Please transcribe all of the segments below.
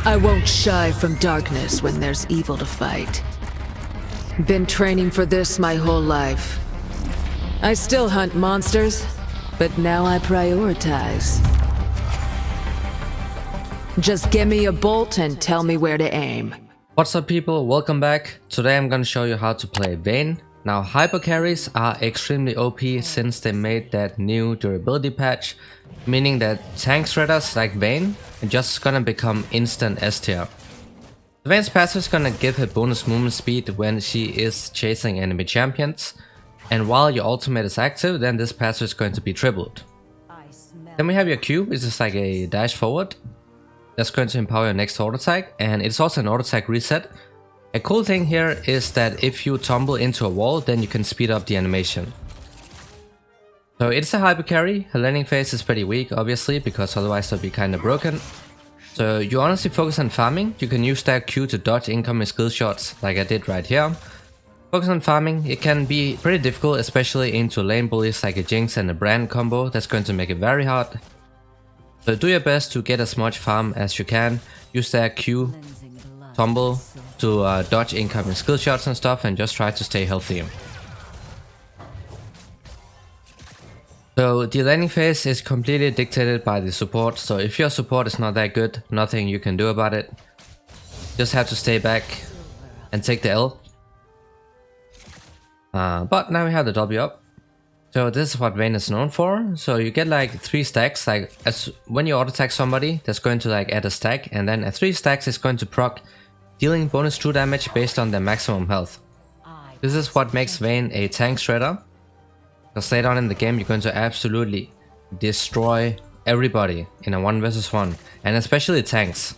I won't shy from darkness when there's evil to fight. Been training for this my whole life. I still hunt monsters, but now I prioritize. Just give me a bolt and tell me where to aim. What's up people, welcome back. Today I'm gonna show you how to play Vayne. Now hyper carries are extremely OP since they made that new durability patch, meaning that tank shredders like Vayne are just gonna become instant S tier. Vayne's passive is gonna give her bonus movement speed when she is chasing enemy champions, and while your ultimate is active, then this passive is going to be tripled. Then we have your Q, which is like a dash forward. That's going to empower your next auto attack, and it's also an auto attack reset. A cool thing here is that if you tumble into a wall, then you can speed up the animation. So it's a hyper carry. Her landing phase is pretty weak, obviously, because otherwise it'll be kinda broken. So you honestly focus on farming. You can use that Q to dodge incoming skill shots like I did right here. Focus on farming. It can be pretty difficult, especially into lane bullies like a Jinx and a Brand combo. That's going to make it very hard. So do your best to get as much farm as you can. Use that Q, tumble to dodge incoming skill shots and stuff, and just try to stay healthy. So the laning phase is completely dictated by the support, so if your support is not that good, nothing you can do about it. Just have to stay back and take the L. But now we have the W up. So this is what Vayne is known for. So you get like 3 stacks, like when you auto attack somebody, that's going to like add a stack, and then at 3 stacks is going to proc, dealing bonus true damage based on their maximum health. This is what makes Vayne a tank shredder. Because later on in the game you're going to absolutely destroy everybody in a 1 vs 1, and especially tanks.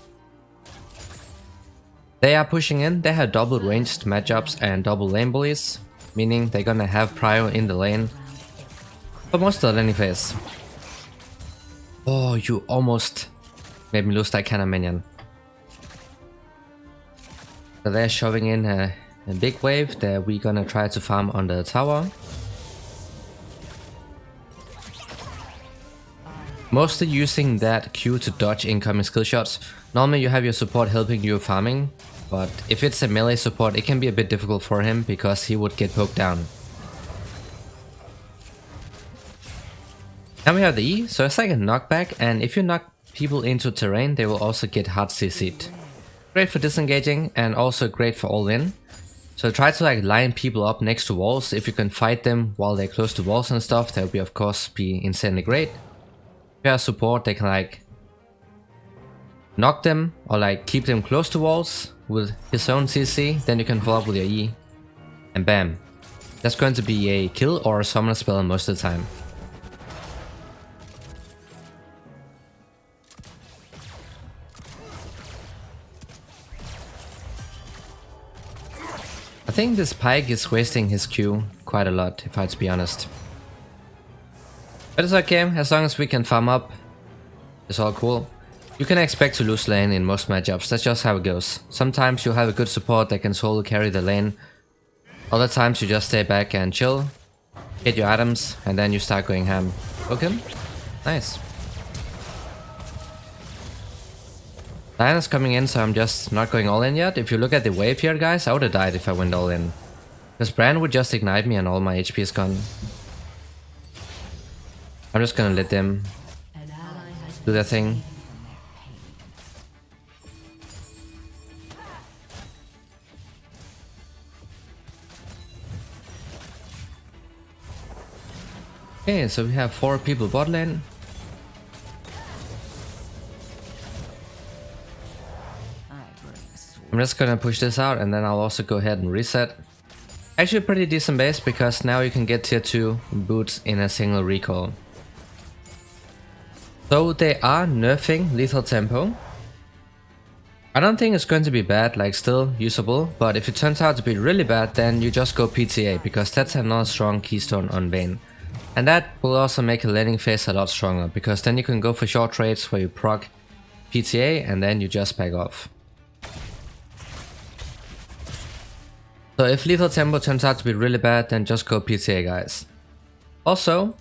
They are pushing in, they have double ranged matchups and double lane bullies, meaning they're gonna have prio in the lane for most of the laning phase. Oh, you almost made me lose that kind of minion. So they're shoving in a big wave that we're gonna try to farm on the tower. Mostly using that Q to dodge incoming skill shots. Normally you have your support helping you farming, but if it's a melee support it can be a bit difficult for him because he would get poked down. Now we have the E, so it's like a knockback, and if you knock people into terrain they will also get hard CC'd. Great for disengaging and also great for all in. So try to like line people up next to walls. If you can fight them while they're close to walls and stuff, that would be of course be insanely great. If you have support they can like knock them or like keep them close to walls with his own CC, then you can follow up with your E and bam. That's going to be a kill or a summon spell most of the time. I think this Pyke is wasting his Q quite a lot, if I have to be honest. But it's okay, as long as we can farm up, it's all cool. You can expect to lose lane in most matchups, that's just how it goes. Sometimes you'll have a good support that can solo carry the lane. Other times you just stay back and chill, get your items, and then you start going ham. Okay, nice. Diana's coming in, so I'm just not going all in yet. If you look at the wave here, guys, I would have died if I went all in. Because Brand would just ignite me and all my HP is gone. I'm just gonna let them do their thing. Okay, so we have 4 people bot lane. I'm just gonna push this out and then I'll also go ahead and reset. Actually a pretty decent base because now you can get tier 2 boots in a single recall. So they are nerfing lethal tempo. I don't think it's going to be bad, like still usable, but if it turns out to be really bad then you just go PTA because that's another strong keystone on Vayne. And that will also make a laning phase a lot stronger because then you can go for short trades where you proc PTA and then you just back off. So if lethal tempo turns out to be really bad, then just go PTA, guys. Also,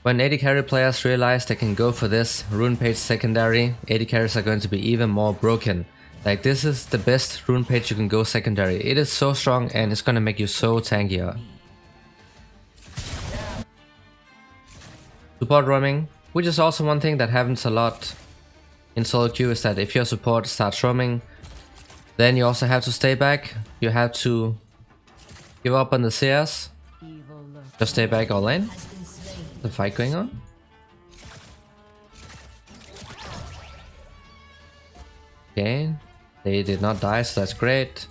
when AD carry players realize they can go for this rune page secondary, AD carries are going to be even more broken Like, this is the best rune page you can go secondary. It is so strong and it's gonna make you so tankier. Support roaming, which is also one thing that happens a lot in solo queue, is that if your support starts roaming, then you also have to stay back. You have to give up on the CS. Just stay back all in. The fight going on. Okay, they did not die, so that's great.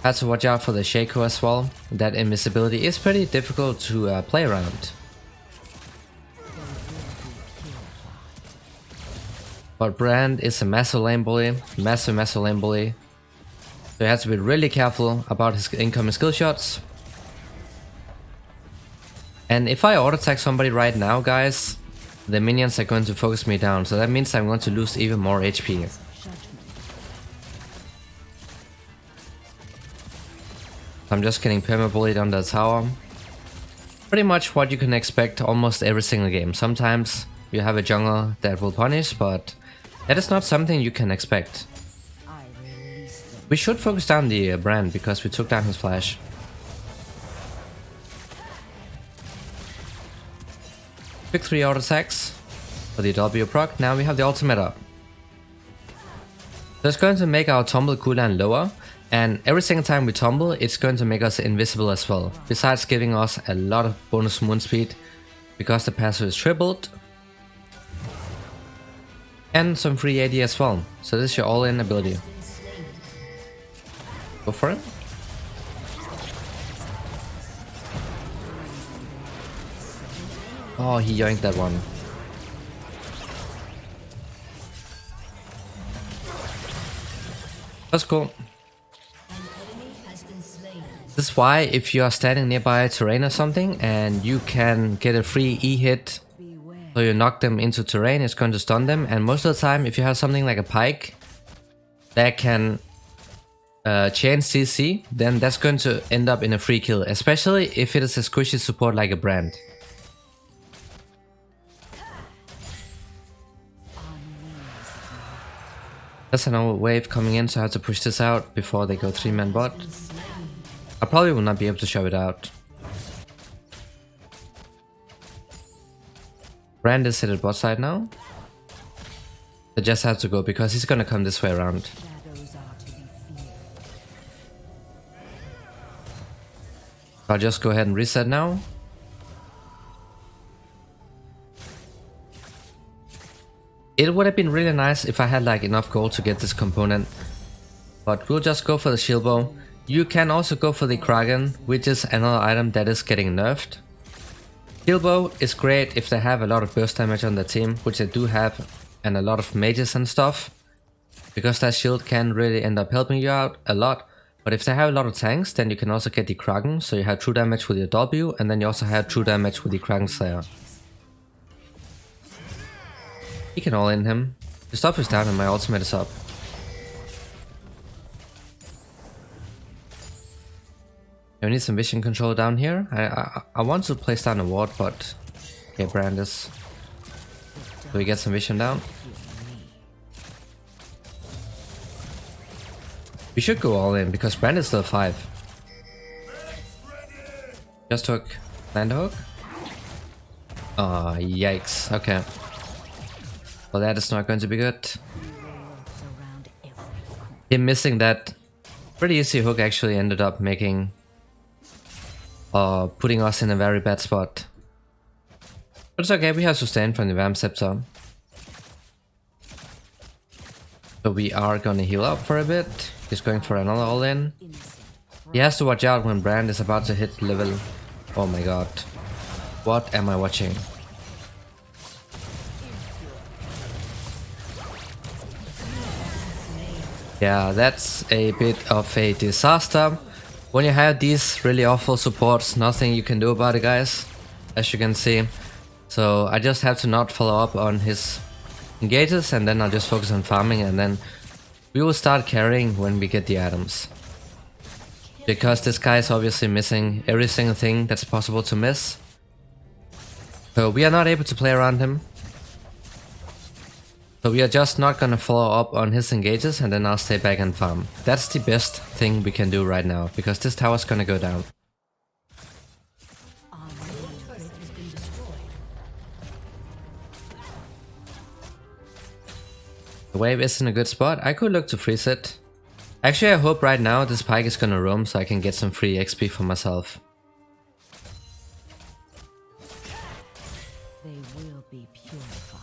Had to watch out for the Shaco as well. That invisibility is pretty difficult to play around. But Brand is a massive lane bully, massive lane bully. So he has to be really careful about his incoming skill shots. And if I auto attack somebody right now, guys, the minions are going to focus me down. So that means I'm going to lose even more HP. I'm just getting perma-bullied on the tower. Pretty much what you can expect almost every single game. Sometimes you have a jungler that will punish, but that is not something you can expect. We should focus down the Brand because we took down his flash. Quick 3 auto attacks for the W proc. Now we have the ultimate up. So it's going to make our tumble cooldown lower. And every single time we tumble, it's going to make us invisible as well. Besides giving us a lot of bonus moon speed because the passive is tripled. And some free AD as well. So this is your all-in ability. Go for it. Oh, he yoinked that one. That's cool. This is why if you are standing nearby a terrain or something and you can get a free E hit, so you knock them into terrain, it's going to stun them. And most of the time, if you have something like a pike that can chain CC, then that's going to end up in a free kill, especially if it is a squishy support like a Brand. There's another wave coming in, so I have to push this out before they go 3-man bot. I probably will not be able to shove it out. Brand is hit at bot side now. I just have to go because he's gonna come this way around. I'll just go ahead and reset now. It would have been really nice if I had like enough gold to get this component. But we'll just go for the shield bow. You can also go for the Kraken, which is another item that is getting nerfed. Shield bow is great if they have a lot of burst damage on their team, which they do have, and a lot of mages and stuff. Because that shield can really end up helping you out a lot. But if they have a lot of tanks, then you can also get the Kraken, so you have true damage with your W, and then you also have true damage with the Kraken Slayer. He can all in him. The stuff is down and my ultimate is up. I need some vision control down here. I want to place down a ward, but okay, Brand is. So we get some vision down. We should go all in because Brand is still 5. Just took land hook. Oh, yikes. Okay. Well, that is not going to be good. Him missing that pretty easy hook actually ended up making putting us in a very bad spot. But it's okay, we have sustain from the Vamp Scepter. So we are gonna heal up for a bit. He's going for another all-in. He has to watch out when Brand is about to hit level. Oh my god. What am I watching? Yeah, that's a bit of a disaster. When you have these really awful supports, nothing you can do about it, guys, as you can see. So I just have to not follow up on his engages, and then I'll just focus on farming, and then we will start carrying when we get the items. Because this guy is obviously missing every single thing that's possible to miss. So we are not able to play around him. So we are just not gonna follow up on his engages and then I'll stay back and farm. That's the best thing we can do right now, because this tower's gonna go down. The wave is in a good spot. I could look to freeze it. Actually, I hope right now this pike is gonna roam so I can get some free XP for myself. They will be purified.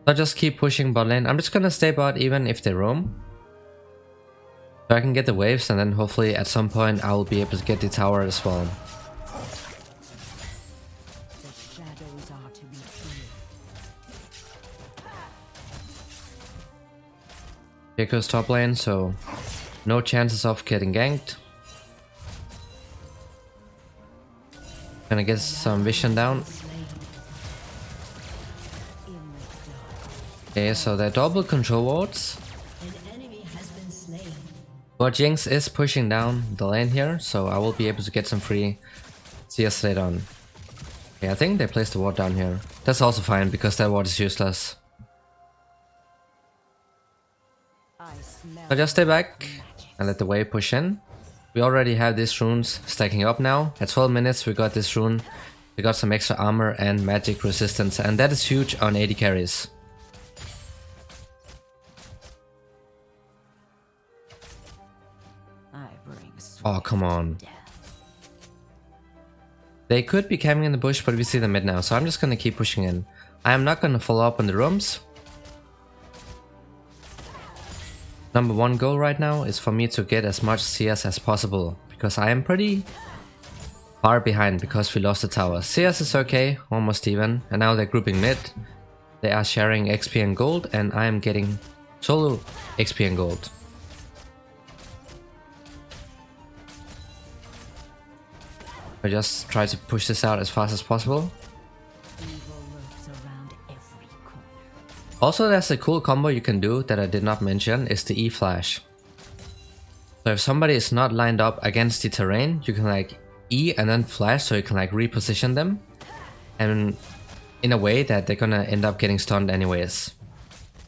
I'll just keep pushing bot lane. I'm just gonna stay bot even if they roam. So I can get the waves and then hopefully at some point I will be able to get the tower as well. The shadows are to be feared. Here goes top lane, so no chances of getting ganked. Gonna get some vision down. Okay, so they're double control wards. But Jinx is pushing down the lane here, so I will be able to get some free CS later on. Okay, I think they placed the ward down here. That's also fine, because that ward is useless. So just stay back and let the wave push in. We already have these runes stacking up now. At 12 minutes we got this rune. We got some extra armor and magic resistance, and that is huge on AD carries. Oh, come on. They could be camping in the bush, but we see them mid now, so I'm just gonna keep pushing in. I am not gonna follow up on the rooms. Number one goal right now is for me to get as much CS as possible, because I am pretty far behind because we lost the tower. CS is okay, almost even, and now they're grouping mid. They are sharing XP and gold, and I am getting solo XP and gold. I just try to push this out as fast as possible. Also, there's a cool combo you can do that I did not mention, is the E-flash. So if somebody is not lined up against the terrain, you can like E and then flash, so you can like reposition them. And in a way that they're gonna end up getting stunned anyways.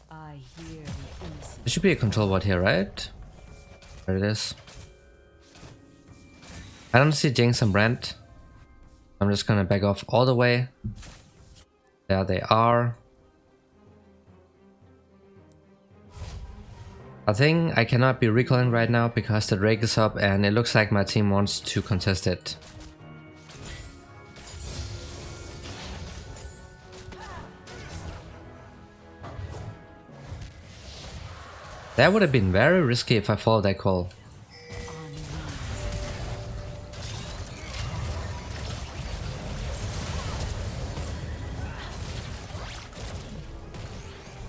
There should be a control ward here, right? There it is. I don't see Jinx and Brand. I'm just gonna back off all the way. There they are. I think I cannot be recalling right now because the Drake is up and it looks like my team wants to contest it. That would have been very risky if I followed that call.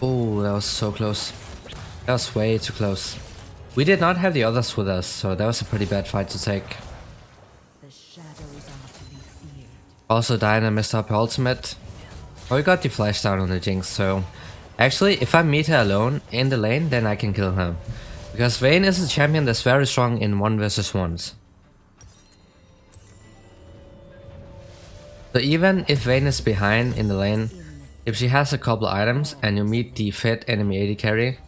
Oh, that was so close. That was way too close. We did not have the others with us, so that was a pretty bad fight to take. Also, Diana messed up her ultimate. Oh, we got the flash down on the Jinx, so... Actually, if I meet her alone in the lane, then I can kill her. Because Vayne is a champion that's very strong in 1 versus 1s. So even if Vayne is behind in the lane, if she has a couple items and you meet the fed enemy AD carry,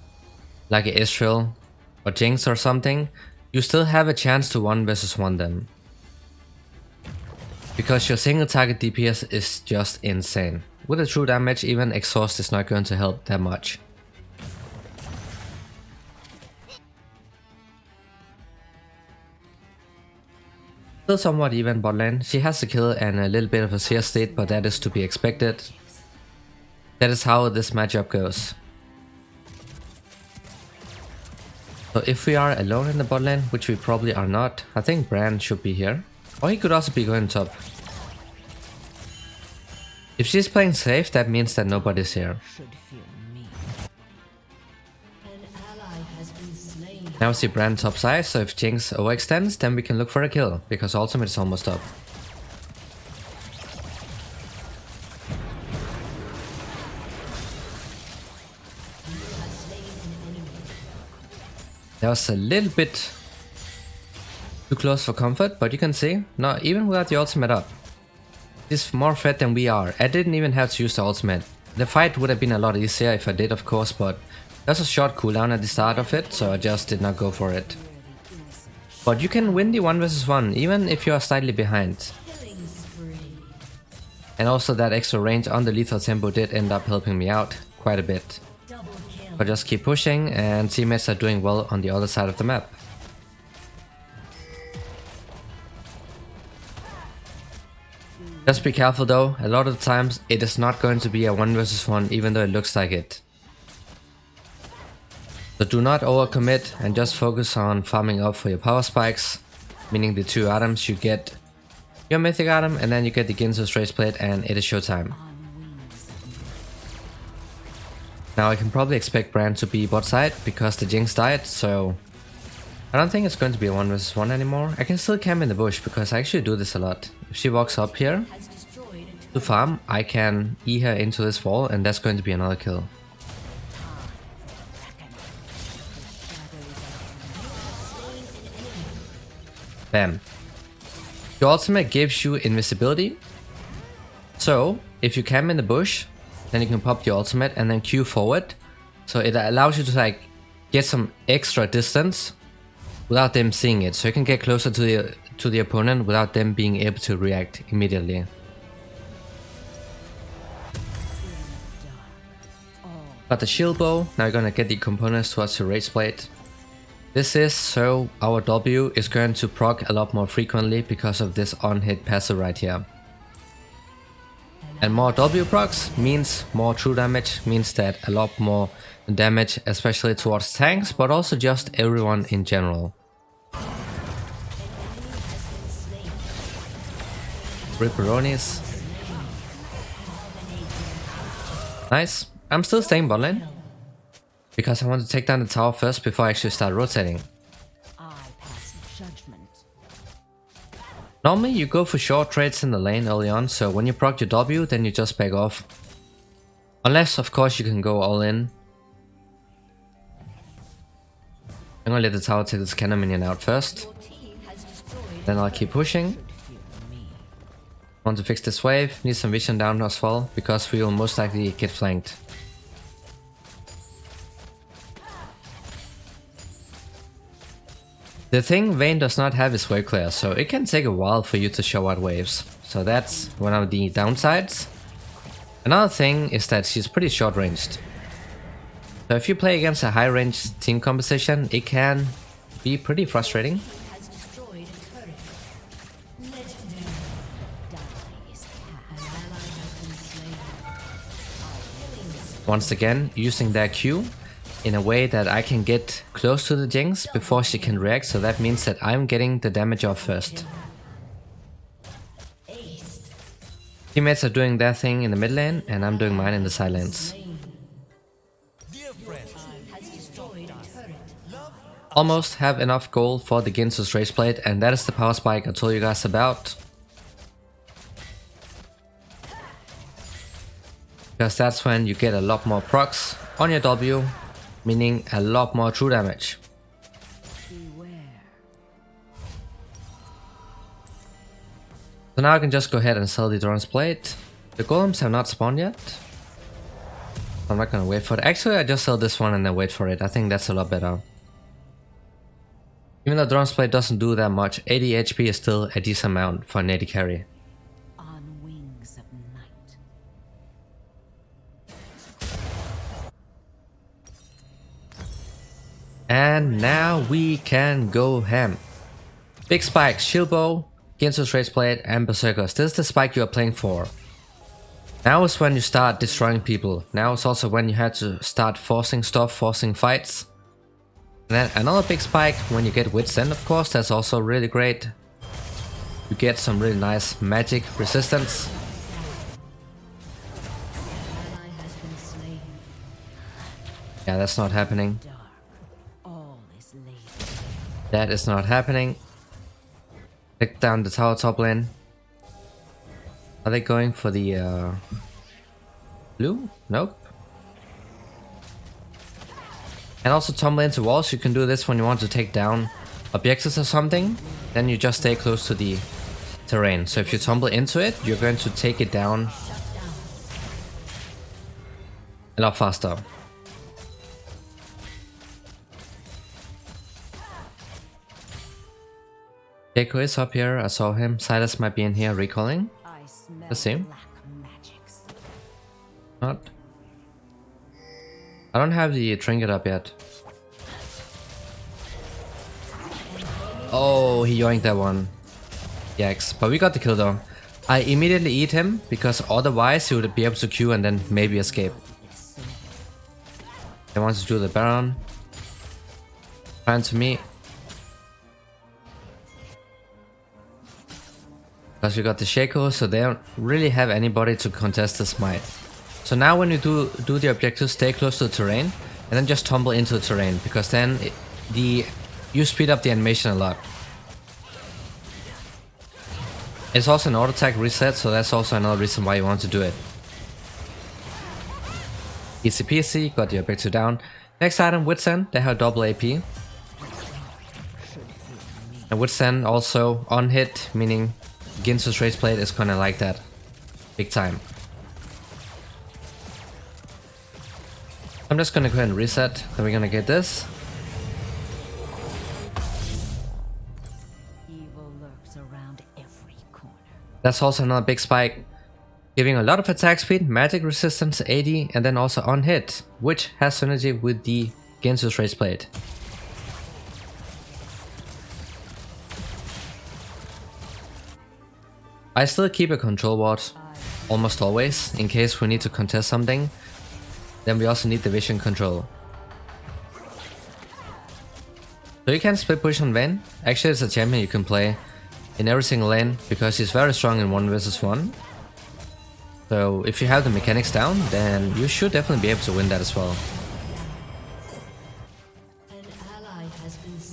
like a Israel or Jinx or something, you still have a chance to 1 versus 1 them. Because your single target DPS is just insane. With a true damage, even exhaust is not going to help that much. Still somewhat even bot lane. She has a kill and a little bit of a CS state, but that is to be expected. That is how this matchup goes. So if we are alone in the bot lane, which we probably are not, I think Bran should be here. Or he could also be going top. If she's playing safe, that means that nobody's here. Now we see Bran top side, so if Jinx overextends, then we can look for a kill, because ultimate is almost up. That was a little bit too close for comfort, but you can see, not even without the ultimate up, He's more fed than we are. I didn't even have to use the ultimate. The fight would have been a lot easier if I did, of course, but there's a short cooldown at the start of it, so I just did not go for it. But you can win the 1 vs 1 even if you are slightly behind. And also that extra range on the lethal tempo did end up helping me out quite a bit. But just keep pushing, and teammates are doing well on the other side of the map. Just be careful though, a lot of the times it is not going to be a 1 vs 1 even though it looks like it. So do not overcommit and just focus on farming up for your power spikes, meaning the 2 items. You get your mythic item and then you get the Ginzo's Raceplate and it is showtime. Now I can probably expect Brand to be bot side because the Jinx died, so I don't think it's going to be a 1 vs 1 anymore. I can still camp in the bush because I actually do this a lot. If she walks up here to farm, I can E her into this wall and that's going to be another kill. Bam. Your ultimate gives you invisibility. So if you camp in the bush, then you can pop your ultimate and then Q forward. So it allows you to like get some extra distance without them seeing it, so you can get closer to the opponent without them being able to react immediately. Got the shield bow, now you're gonna get the components towards your Raceplate. This is so our W is going to proc a lot more frequently because of this on-hit passive right here. And more W procs means more true damage, means that a lot more damage, especially towards tanks, but also just everyone in general. Ripperonis. Nice. I'm still staying bot lane because I want to take down the tower first before I actually start rotating. Normally you go for short trades in the lane early on, so when you proc your W then you just back off. Unless of course you can go all in. I'm gonna let the tower take this cannon minion out first. Then I'll keep pushing. Want to fix this wave, need some vision down as well, because we will most likely get flanked. The thing Vayne does not have is wave clear, so it can take a while for you to show out waves. So that's one of the downsides. Another thing is that she's pretty short ranged. So if you play against a high range team composition, it can be pretty frustrating. Once again, using their Q in a way that I can get close to the Jinx before she can react, so that means that I'm getting the damage off first. Teammates are doing their thing in the mid lane and I'm doing mine in the side lanes. Almost have enough gold for the Ginzo's Raceplate, and that is the power spike I told you guys about. Because that's when you get a lot more procs on your W, meaning a lot more true damage. So now I can just go ahead and sell the Doran's Plate. The golems have not spawned yet. I'm not gonna wait for it. Actually, I just sell this one and then wait for it. I think that's a lot better. Even though Doran's Plate doesn't do that much, 80 HP is still a decent amount for an AD carry. On wings of night. And now we can go ham. Big spike, shield bow, Ginzo's Raceplate, and Berserkers. This is the spike you are playing for. Now is when you start destroying people. Now is also when you have to start forcing stuff, forcing fights. And then another big spike when you get Wit's End, of course, that's also really great. You get some really nice magic resistance. Yeah, that's not happening. That is not happening. Take down the tower top lane. Are they going for the blue? Nope. And also tumble into walls. You can do this when you want to take down objectives or something. Then you just stay close to the terrain. So if you tumble into it, you're going to take it down a lot faster. Keiko is up here, I saw him. Silas might be in here recalling. The same. Not. I don't have the trinket up yet. Oh, he yoinked that one. Yikes. But we got the kill though. I immediately eat him because otherwise he would be able to Q and then maybe escape. He wants to do the Baron. Fine to me. Because we got the Shaco, so they don't really have anybody to contest the smite. So now when you do the objective, stay close to the terrain and then just tumble into the terrain, because then you speed up the animation a lot. It's also an auto attack reset, so that's also another reason why you want to do it. Easy peasy, got the objective down. Next item, Witsend, they have double AP. And Witsend also on hit, meaning Ginsu's Race Blade is kinda like that. Big time. I'm just gonna go ahead and reset, then we're gonna get this. Evil lurks around every corner. That's also another big spike, giving a lot of attack speed, magic resistance, AD, and then also on hit, which has synergy with the Ginsu's Race Blade. I still keep a control ward almost always, in case we need to contest something. Then we also need the vision control. So you can split push on Vayne. Actually, it's a champion you can play in every single lane because he's very strong in 1 versus 1. So if you have the mechanics down, then you should definitely be able to win that as well.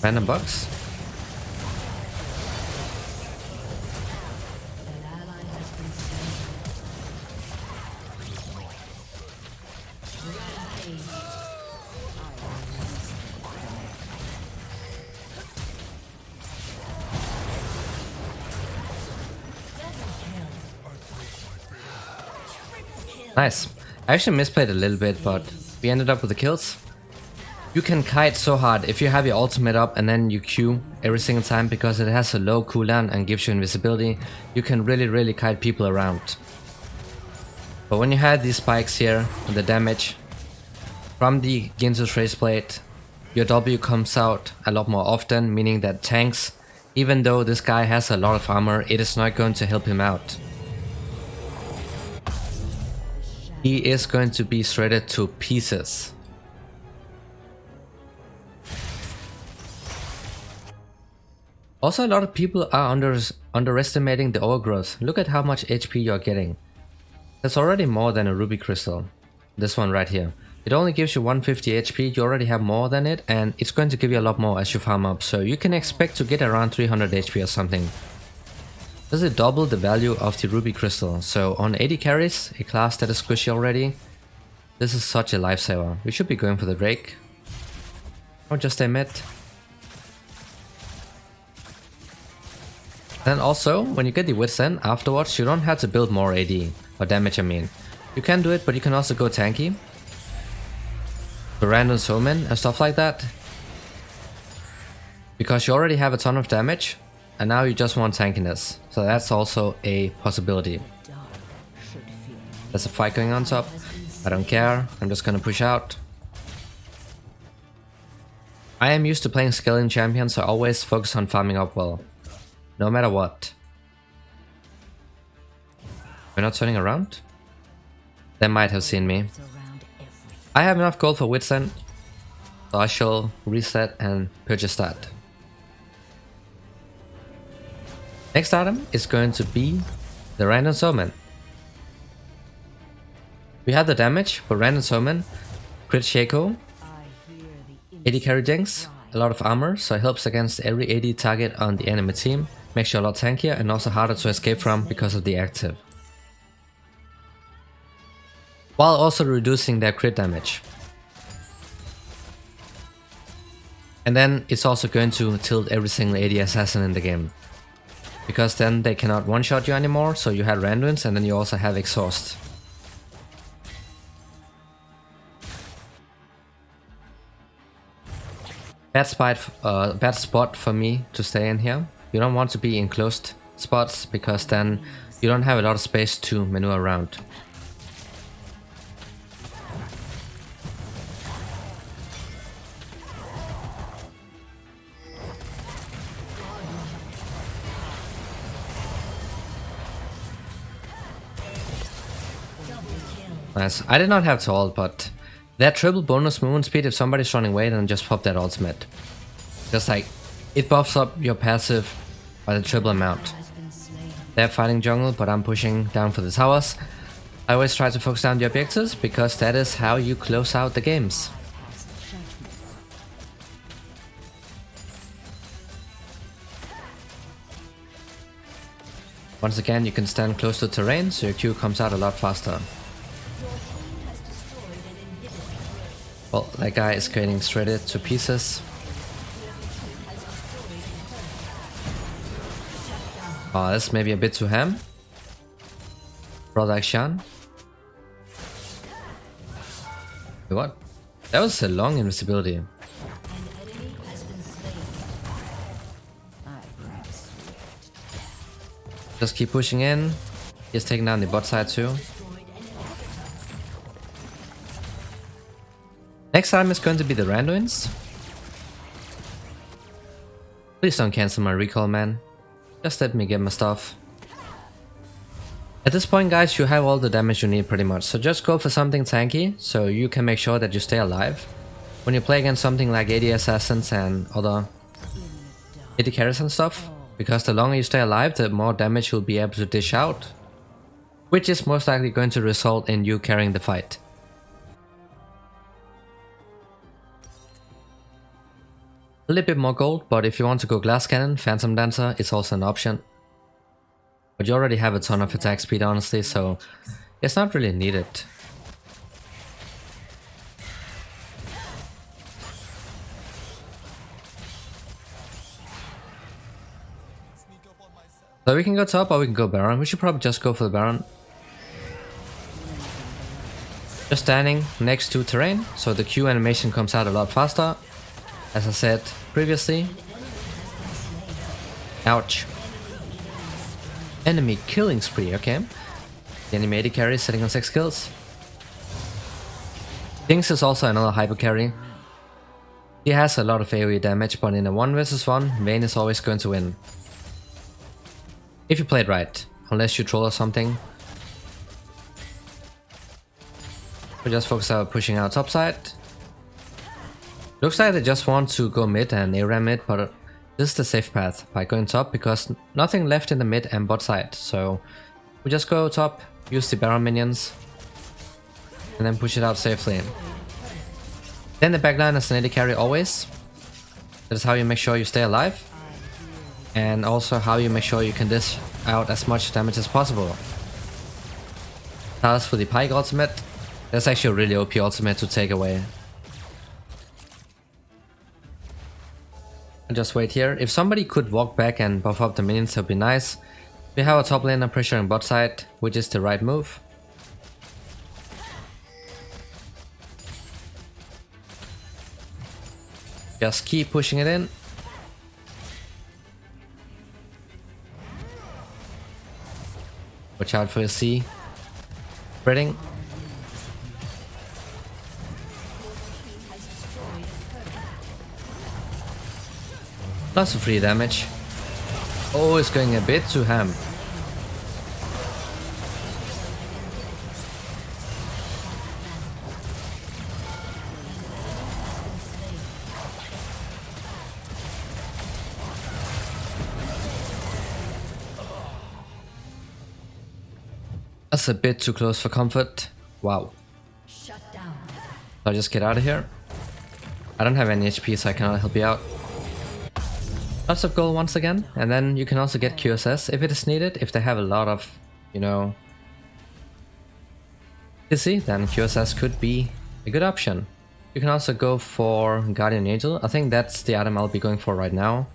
Random box. Nice. I actually misplayed a little bit, but we ended up with the kills. You can kite so hard if you have your ultimate up and then you Q every single time, because it has a low cooldown and gives you invisibility. You can really kite people around. But when you have these spikes here and the damage from the Ginsu's Race Blade, your W comes out a lot more often, meaning that tanks, even though this guy has a lot of armor, it is not going to help him out. He is going to be shredded to pieces. Also, a lot of people are underestimating the overgrowth. Look at how much HP you're getting. That's already more than a ruby crystal. This one right here. It only gives you 150 HP, you already have more than it, and it's going to give you a lot more as you farm up. So you can expect to get around 300 HP or something. Does it double the value of the ruby crystal? So on 80 carries, a class that is squishy already, this is such a lifesaver. We should be going for the Drake. Or just a mid. Then also, when you get the Witsend afterwards, you don't have to build more AD, or damage I mean. You can do it, but you can also go tanky. The random soulman and stuff like that. Because you already have a ton of damage, and now you just want tankiness. So that's also a possibility. There's a fight going on top. I don't care, I'm just gonna push out. I am used to playing scaling champions, so I always focus on farming up well. No matter what. We're not turning around? They might have seen me. I have enough gold for Witsend, so I shall reset and purchase that. Next item is going to be the Random Soulman. We have the damage for Random Soulman, crit Shaco, 80 carry jinx, a lot of armor, so it helps against every 80 target on the enemy team, makes you a lot tankier and also harder to escape from because of the active. While also reducing their crit damage. And then it's also going to tilt every single AD assassin in the game. because then they cannot one-shot you anymore, so you had Randuins and then you also have Exhaust. Bad spot for me to stay in here. You don't want to be in closed spots, because then you don't have a lot of space to maneuver around. Nice. I did not have to ult, but that triple bonus movement speed, if somebody's running away, then just pop that ultimate. Just like, it buffs up your passive by the triple amount. They're fighting jungle, but I'm pushing down for the towers. I always try to focus down the objectives, because that is how you close out the games. Once again, you can stand close to terrain, so your Q comes out a lot faster. Well, that guy is getting shredded to pieces. Oh, that's maybe a bit too ham. Brother Akshan. What? That was a long invisibility. Just keep pushing in. He's taking down the bot side too. Next time is going to be the Randuins. Please don't cancel my recall, man. Just let me get my stuff. At this point, guys, you have all the damage you need pretty much, so just go for something tanky, so you can make sure that you stay alive. When you play against something like AD Assassins and other AD carries and stuff, because the longer you stay alive, the more damage you'll be able to dish out, which is most likely going to result in you carrying the fight. A little bit more gold, but if you want to go Glass Cannon, Phantom Dancer, it's also an option. But you already have a ton of attack speed, honestly, so it's not really needed. So we can go top or we can go Baron. We should probably just go for the Baron. Just standing next to terrain, so the Q animation comes out a lot faster. As I said previously. Ouch. Enemy killing spree, okay. The enemy AD carry is sitting on 6 kills. Jinx is also another hyper carry. He has a lot of AoE damage, but in a 1 vs 1, Vayne is always going to win. If you play it right, unless you troll or something. We just focus on pushing out topside. Looks like they just want to go mid and ARAM mid, but this is the safe path by going top, because nothing left in the mid and bot side. So we just go top, use the Baron minions, and then push it out safely. Then the backline is an AD carry always. That is how you make sure you stay alive. And also how you make sure you can dish out as much damage as possible. As for the Pike ultimate, that's actually a really OP ultimate to take away. I'll just wait here. If somebody could walk back and buff up the minions, that would be nice. We have a top laner pressuring bot side, which is the right move. Just keep pushing it in. Watch out for your C. Spreading. Lots of free damage. Oh, it's going a bit too ham. That's a bit too close for comfort. Wow. So I'll just get out of here. I don't have any HP, so I cannot help you out. Lots of gold once again, and then you can also get QSS if it is needed. If they have a lot of, you know, CC, then QSS could be a good option. You can also go for Guardian Angel. I think that's the item I'll be going for right now.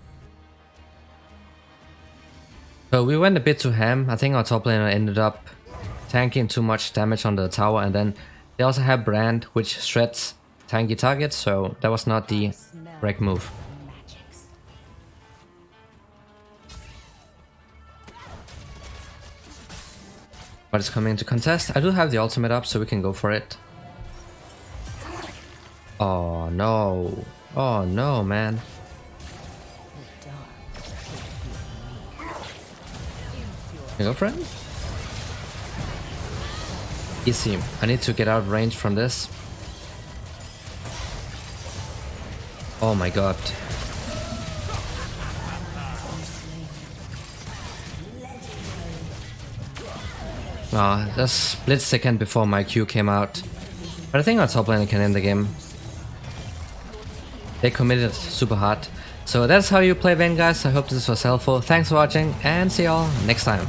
So we went a bit too ham. I think our top laner ended up tanking too much damage on the tower, and then they also have Brand, which shreds tanky targets, so that was not the correct move. But it's coming to contest. I do have the ultimate up, so we can go for it. Oh no. Oh no, man. You go for it? Easy. I need to get out of range from this. Oh my god. Just split second before my Q came out. But I think our top laner can end the game. They committed super hard. So that's how you play Vayne, guys. I hope this was helpful. Thanks for watching and see y'all next time.